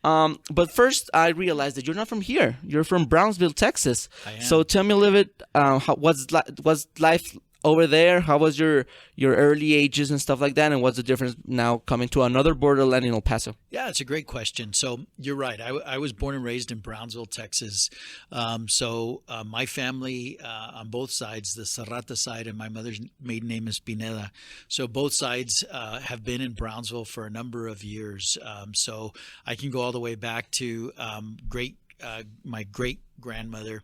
But first, I realized that you're not from here. You're from Brownsville, Texas. I am. So tell me a little bit, what's life over there? How was your early ages and stuff like that? And what's the difference now coming to another borderland in El Paso? Yeah, it's a great question. So you're right. I was born and raised in Brownsville, Texas. My family on both sides, the Serrata side and my mother's maiden name is Pineda. So both sides have been in Brownsville for a number of years. So I can go all the way back to my great grandmother,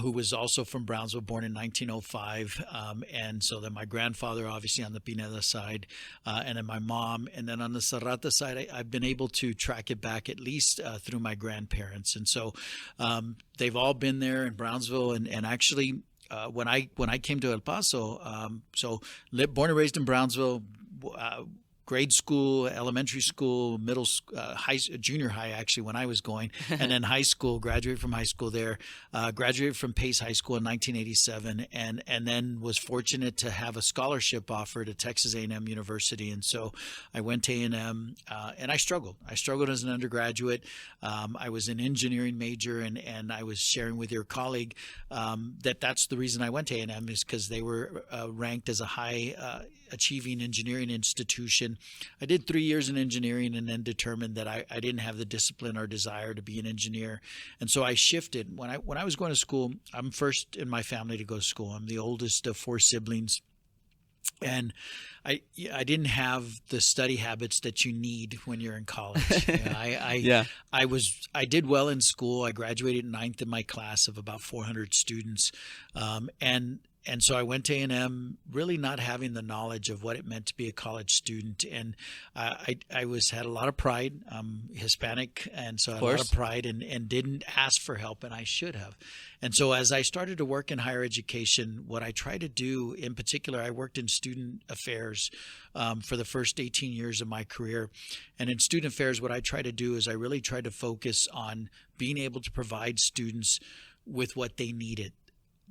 who was also from Brownsville, born in 1905. And so then my grandfather, obviously on the Pineda side, and then my mom. And then on the Serrata side, I've been able to track it back at least through my grandparents. And so they've all been there in Brownsville. And actually, when I came to El Paso, born and raised in Brownsville, grade school, elementary school, middle, junior high actually when I was going, and then high school. Graduated from high school there. Graduated from Pace High School in 1987, and then was fortunate to have a scholarship offered at Texas A&M University, and so I went to A&M, and I struggled. I struggled as an undergraduate. I was an engineering major, and I was sharing with your colleague that's the reason I went to A&M is because they were ranked as a high achieving engineering institution. I did 3 years in engineering and then determined that I didn't have the discipline or desire to be an engineer. And so I shifted. When I was going to school, I'm first in my family to go to school. I'm the oldest of 4 siblings. And I didn't have the study habits that you need when you're in college. I did well in school. I graduated ninth in my class of about 400 students. And so I went to A&M really not having the knowledge of what it meant to be a college student. And I had a lot of pride. I'm Hispanic, and so I had a lot of pride and didn't ask for help, and I should have. And so as I started to work in higher education, what I tried to do, in particular, I worked in student affairs for the first 18 years of my career. And in student affairs, what I try to do is I really try to focus on being able to provide students with what they needed.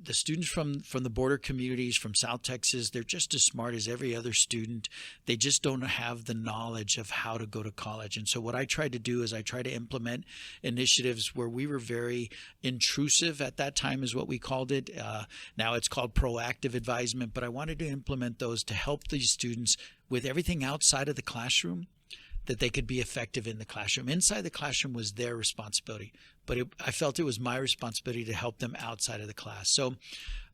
The students from the border communities from South Texas, they're just as smart as every other student. They just don't have the knowledge of how to go to college. And so what I tried to do is I tried to implement initiatives where we were very intrusive at that time is what we called it. Now it's called proactive advisement, but I wanted to implement those to help these students with everything outside of the classroom, that they could be effective in the classroom. Inside the classroom was their responsibility, but I felt it was my responsibility to help them outside of the class. So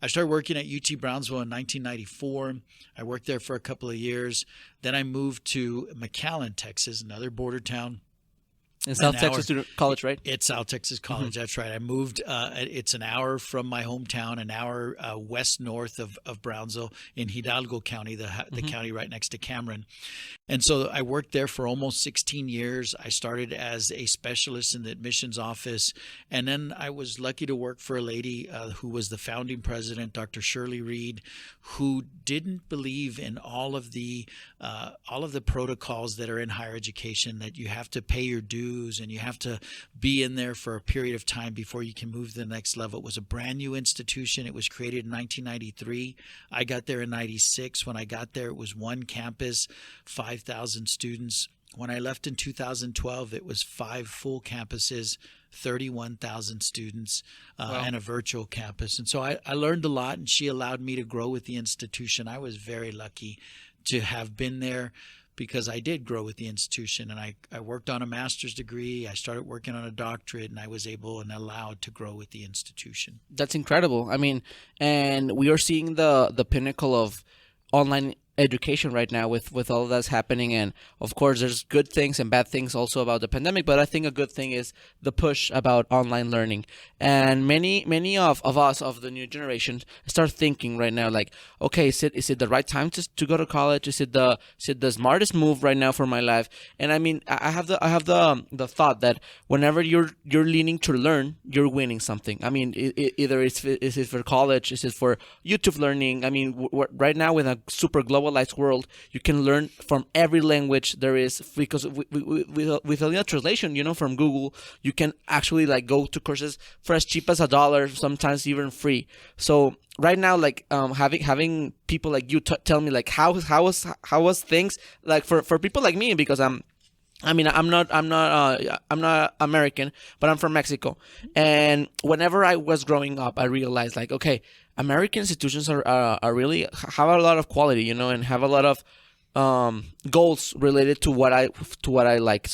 I started working at UT Brownsville in 1994. I worked there for a couple of years. Then I moved to McAllen, Texas, another border town. In South Texas College, right? It's South Texas College. That's right. I moved. It's an hour from my hometown, an hour west north of Brownsville in Hidalgo County, the county right next to Cameron. And so I worked there for almost 16 years. I started as a specialist in the admissions office. And then I was lucky to work for a lady who was the founding president, Dr. Shirley Reed, who didn't believe in all of the protocols that are in higher education, that you have to pay your dues and you have to be in there for a period of time before you can move to the next level. It was a brand new institution. It was created in 1993. I got there in 96. When I got there, it was one campus, 5,000 students. When I left in 2012, it was 5 full campuses, 31,000 students, and a virtual campus. And so I learned a lot, and she allowed me to grow with the institution. I was very lucky to have been there, because I did grow with the institution, and I worked on a master's degree. I started working on a doctorate, and I was able and allowed to grow with the institution. That's incredible. I mean, and we are seeing the pinnacle of online education right now with all of that's happening. And of course, there's good things and bad things also about the pandemic, but I think a good thing is the push about online learning. And many of us of the new generation start thinking right now, like, okay, is it the right time to go to college? Is it the smartest move right now for my life? And I mean, I have the thought that whenever you're leaning to learn, you're winning something. I mean, either is it for college, is it for YouTube learning? I mean, right now with a super globalized world, you can learn from every language there is, because with a translation, from Google, you can actually like go to courses for as cheap as $1, sometimes even free. So right now, like having people like you tell me like how was things like for people like me, because I'm I mean, I'm not American, but I'm from Mexico. And whenever I was growing up, I realized like, okay, American institutions are really have a lot of quality, and have a lot of goals related to what I like.